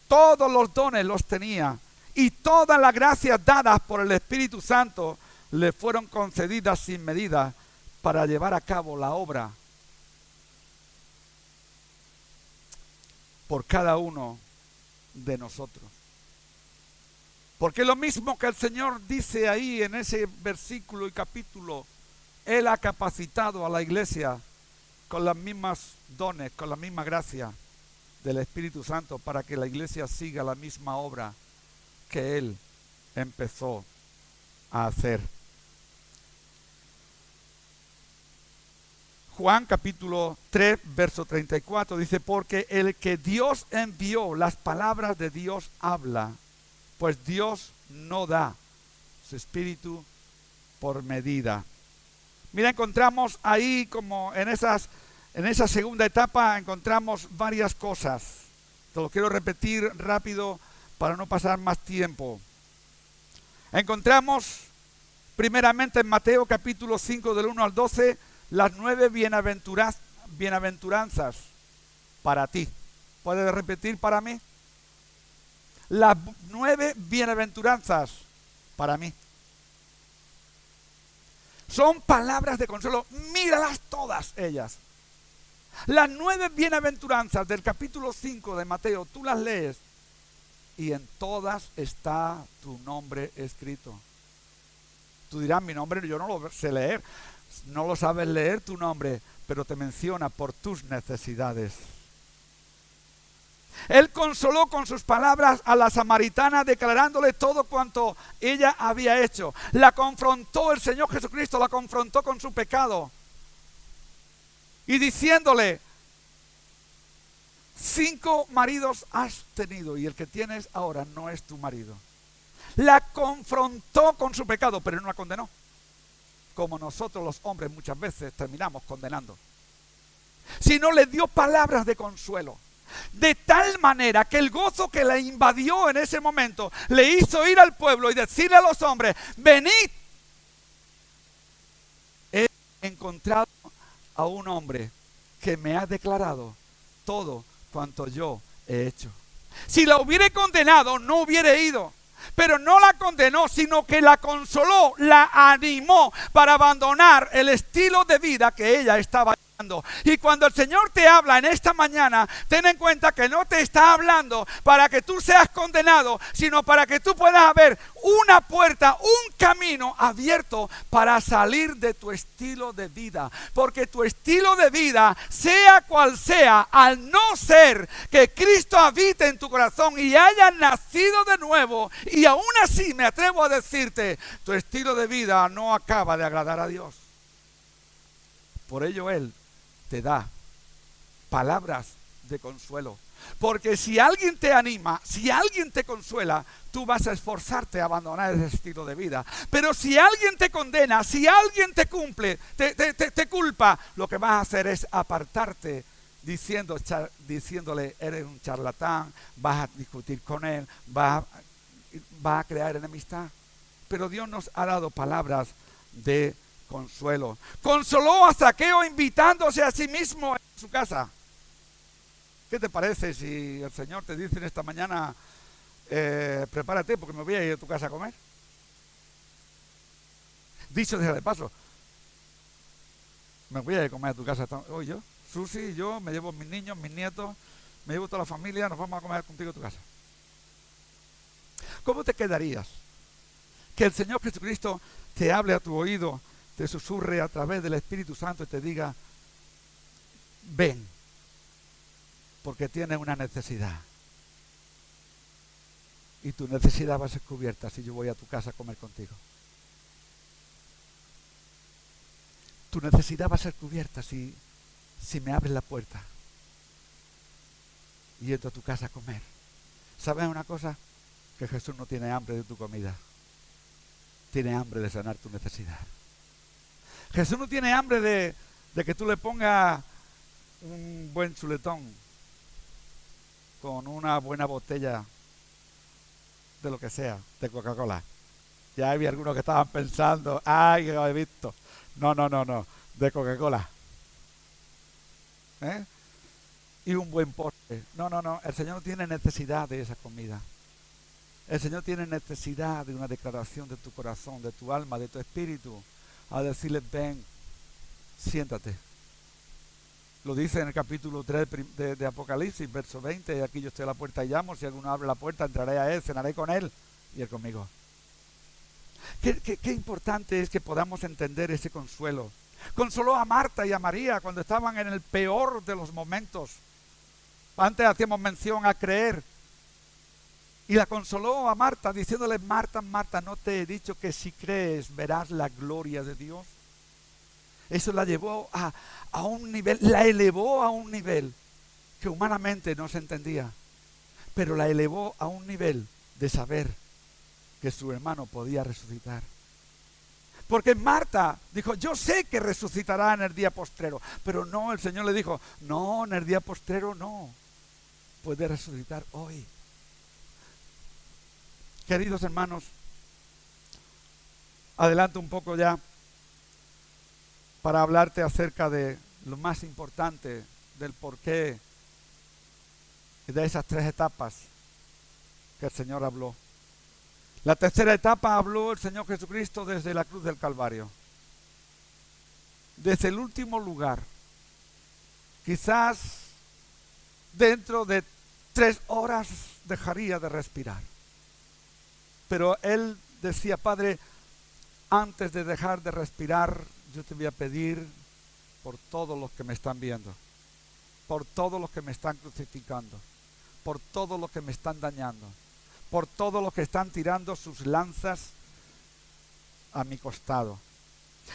todos los dones los tenía, y todas las gracias dadas por el Espíritu Santo le fueron concedidas sin medida para llevar a cabo la obra por cada uno de nosotros. Porque lo mismo que el Señor dice ahí en ese versículo y capítulo, Él ha capacitado a la iglesia con las mismas dones, con la misma gracia del Espíritu Santo, para que la iglesia siga la misma obra que Él empezó a hacer. Juan capítulo 3, verso 34 dice: porque el que Dios envió, las palabras de Dios habla, pues Dios no da su Espíritu por medida. Mira, encontramos ahí, como en esa segunda etapa, encontramos varias cosas. Te lo quiero repetir rápido para no pasar más tiempo. Encontramos primeramente en Mateo capítulo 5 del 1 al 12 las 9 bienaventuranzas para ti. ¿Puedes repetir para mí? Las 9 bienaventuranzas para mí. Son palabras de consuelo. Míralas todas ellas. Las 9 bienaventuranzas del capítulo 5 de Mateo, tú las lees y en todas está tu nombre escrito. Tú dirás, mi nombre yo no lo sé leer. No lo sabes leer tu nombre, pero te menciona por tus necesidades. Él consoló con sus palabras a la samaritana, declarándole todo cuanto ella había hecho. La confrontó el Señor Jesucristo, la confrontó con su pecado. Y diciéndole: 5 maridos has tenido y el que tienes ahora no es tu marido. La confrontó con su pecado, pero no la condenó. Como nosotros los hombres muchas veces terminamos condenando. Sino le dio palabras de consuelo. De tal manera que el gozo que le invadió en ese momento le hizo ir al pueblo y decirle a los hombres: venid. He encontrado a un hombre que me ha declarado todo cuanto yo he hecho. Si la hubiera condenado, no hubiera ido. Pero no la condenó, sino que la consoló, la animó para abandonar el estilo de vida que ella estaba llevando. Y cuando el Señor te habla en esta mañana, ten en cuenta que no te está hablando para que tú seas condenado, sino para que tú puedas ver una puerta, un camino abierto para salir de tu estilo de vida. Porque tu estilo de vida, sea cual sea, al no ser que Cristo habite en tu corazón y hayas nacido de nuevo, y aún así me atrevo a decirte, tu estilo de vida no acaba de agradar a Dios. Por ello Él te da palabras de consuelo. Porque si alguien te anima, si alguien te consuela, tú vas a esforzarte a abandonar ese estilo de vida. Pero si alguien te condena, si alguien te te culpa, lo que vas a hacer es apartarte diciéndole: eres un charlatán, vas a discutir con él, vas a crear enemistad. Pero Dios nos ha dado palabras de consuelo. Consoló a Zaqueo invitándose a sí mismo en su casa. ¿Qué te parece si el Señor te dice en esta mañana: prepárate porque me voy a ir a tu casa a comer? Dicho sea de paso, me voy a ir a comer a tu casa hoy yo, Susi y yo, me llevo mis niños, mis nietos, me llevo toda la familia, nos vamos a comer contigo a tu casa. ¿Cómo te quedarías? Que el Señor Jesucristo te hable a tu oído, te susurre a través del Espíritu Santo y te diga: ven, porque tienes una necesidad. Y tu necesidad va a ser cubierta si yo voy a tu casa a comer contigo. Tu necesidad va a ser cubierta si me abres la puerta y entro a tu casa a comer. ¿Sabes una cosa? Que Jesús no tiene hambre de tu comida. Tiene hambre de sanar tu necesidad. Jesús no tiene hambre de que tú le pongas un buen chuletón con una buena botella de lo que sea, de Coca-Cola. Ya había algunos que estaban pensando: ay, que lo he visto. No, de Coca-Cola. Y un buen postre. No, el Señor no tiene necesidad de esa comida. El Señor tiene necesidad de una declaración de tu corazón, de tu alma, de tu espíritu, a decirle: ven, siéntate. Lo dice en el capítulo 3 de Apocalipsis, verso 20: aquí yo estoy a la puerta y llamo, si alguno abre la puerta, entraré a él, cenaré con él y él conmigo. Qué importante es que podamos entender ese consuelo. Consoló a Marta y a María cuando estaban en el peor de los momentos. Antes hacíamos mención a creer. Y la consoló a Marta diciéndole: Marta, Marta, ¿no te he dicho que si crees verás la gloria de Dios? Eso la llevó a un nivel, la elevó a un nivel que humanamente no se entendía, pero la elevó a un nivel de saber que su hermano podía resucitar. Porque Marta dijo: yo sé que resucitará en el día postrero. Pero no, el Señor le dijo: no, en el día postrero no. Puede resucitar hoy. Queridos hermanos, adelanto un poco ya para hablarte acerca de lo más importante del porqué de esas tres etapas que el Señor habló. La tercera etapa habló el Señor Jesucristo desde la cruz del Calvario. Desde el último lugar. Quizás dentro de 3 horas dejaría de respirar. Pero Él decía: Padre, antes de dejar de respirar, yo te voy a pedir por todos los que me están viendo, por todos los que me están crucificando, por todos los que me están dañando, por todos los que están tirando sus lanzas a mi costado.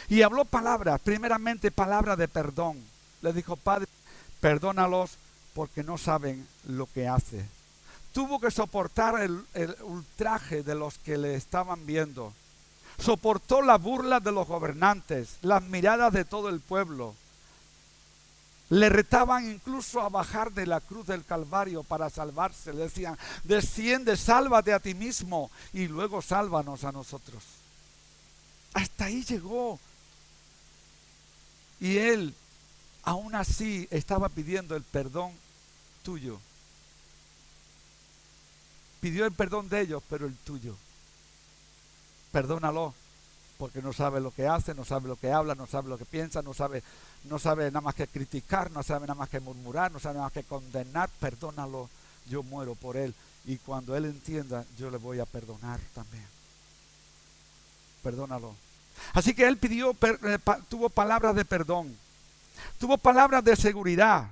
Y habló palabras, primeramente palabra de perdón. Le dijo: Padre, perdónalos porque no saben lo que hacen. Tuvo que soportar el ultraje de los que le estaban viendo. Soportó la burla de los gobernantes, las miradas de todo el pueblo. Le retaban incluso a bajar de la cruz del Calvario para salvarse. Le decían, desciende, sálvate a ti mismo y luego sálvanos a nosotros. Hasta ahí llegó. Y él, aún así, estaba pidiendo el perdón tuyo. Pidió el perdón de ellos, pero el tuyo. Perdónalo, porque no sabe lo que hace, no sabe lo que habla, no sabe lo que piensa, no sabe nada más que criticar, no sabe nada más que murmurar, no sabe nada más que condenar. Perdónalo, yo muero por él. Y cuando él entienda, yo le voy a perdonar también. Perdónalo. Así que él tuvo palabras de perdón, tuvo palabras de seguridad.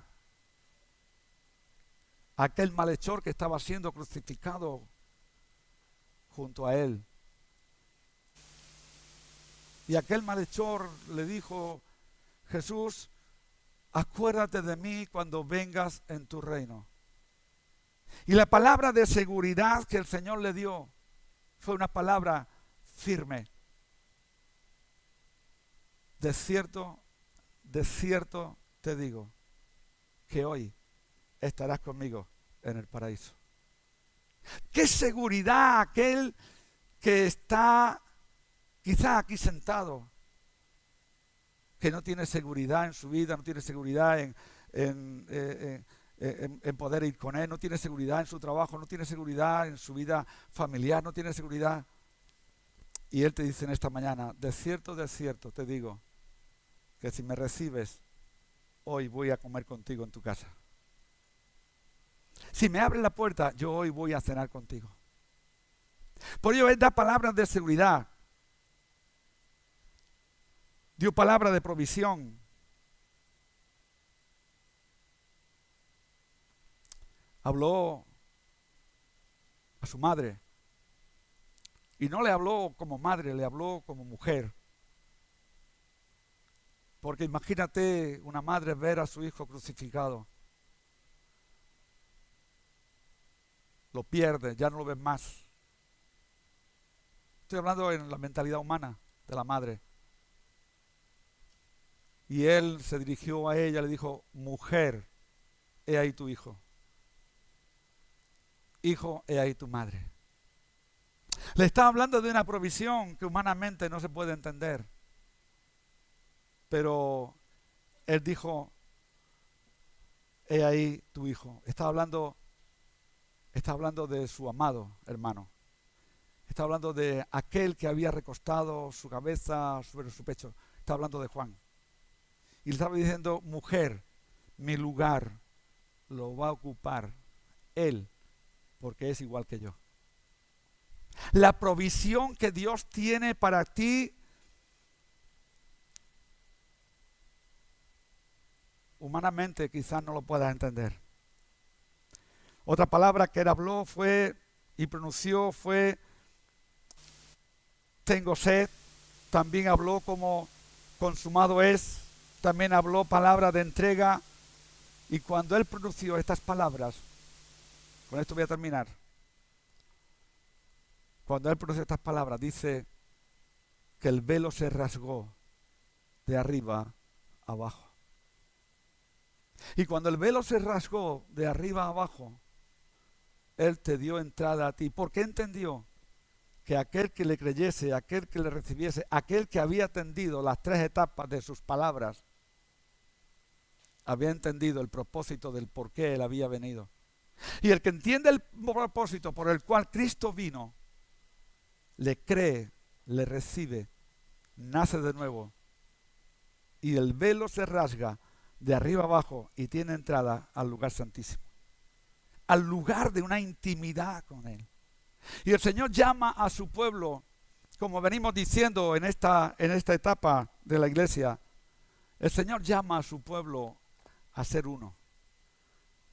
Aquel malhechor que estaba siendo crucificado junto a él. Y aquel malhechor le dijo, Jesús, acuérdate de mí cuando vengas en tu reino. Y la palabra de seguridad que el Señor le dio fue una palabra firme. De cierto te digo que hoy estarás conmigo en el paraíso. Qué seguridad aquel que está quizá aquí sentado, que no tiene seguridad en su vida, no tiene seguridad en poder ir con él, no tiene seguridad en su trabajo, no tiene seguridad en su vida familiar, no tiene seguridad. Y él te dice en esta mañana, de cierto te digo, que si me recibes, hoy voy a comer contigo en tu casa. Si me abres la puerta, yo hoy voy a cenar contigo. Por ello él da palabras de seguridad. Dio palabra de provisión. Habló a su madre. Y no le habló como madre, le habló como mujer. Porque imagínate una madre ver a su hijo crucificado. Lo pierde, ya no lo ves más. Estoy hablando en la mentalidad humana de la madre. Y él se dirigió a ella, le dijo, mujer, he ahí tu hijo. Hijo, he ahí tu madre. Le está hablando de una provisión que humanamente no se puede entender. Pero él dijo, he ahí tu hijo. Está hablando de su amado hermano. Está hablando de aquel que había recostado su cabeza sobre su pecho. Está hablando de Juan. Y le estaba diciendo, mujer, mi lugar lo va a ocupar él, porque es igual que yo. La provisión que Dios tiene para ti, humanamente quizás no lo puedas entender. Otra palabra que él habló fue y pronunció fue tengo sed. También habló como consumado es. También habló palabra de entrega. Y cuando él pronunció estas palabras, con esto voy a terminar. Cuando él pronunció estas palabras, dice que el velo se rasgó de arriba a abajo. Y cuando el velo se rasgó de arriba a abajo, él te dio entrada a ti. Porque entendió que aquel que le creyese, aquel que le recibiese, aquel que había atendido las 3 etapas de sus palabras, había entendido el propósito del por qué él había venido. Y el que entiende el propósito por el cual Cristo vino, le cree, le recibe, nace de nuevo. Y el velo se rasga de arriba abajo y tiene entrada al lugar santísimo. Al lugar de una intimidad con él. Y el Señor llama a su pueblo, como venimos diciendo en esta etapa de la iglesia, el Señor llama a su pueblo a ser uno,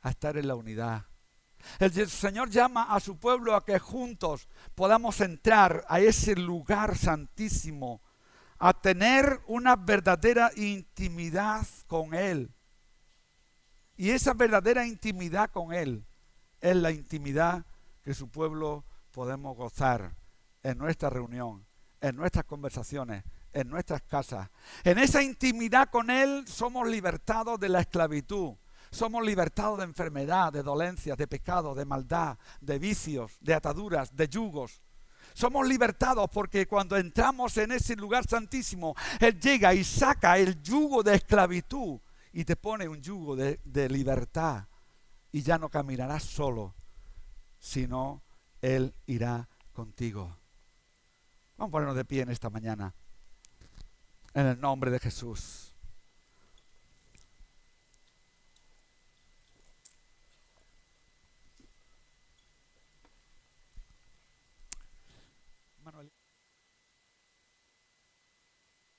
a estar en la unidad. El Señor llama a su pueblo a que juntos podamos entrar a ese lugar santísimo, a tener una verdadera intimidad con Él. Y esa verdadera intimidad con Él es la intimidad que su pueblo podemos gozar en nuestra reunión, en nuestras conversaciones, en nuestras casas. En esa intimidad con Él somos libertados de la esclavitud. Somos libertados de enfermedad, de dolencias, de pecado, de maldad, de vicios, de ataduras, de yugos. Somos libertados porque cuando entramos en ese lugar santísimo, Él llega y saca el yugo de esclavitud y te pone un yugo de libertad. Y ya no caminarás solo, sino Él irá contigo. Vamos a ponernos de pie en esta mañana. En el nombre de Jesús.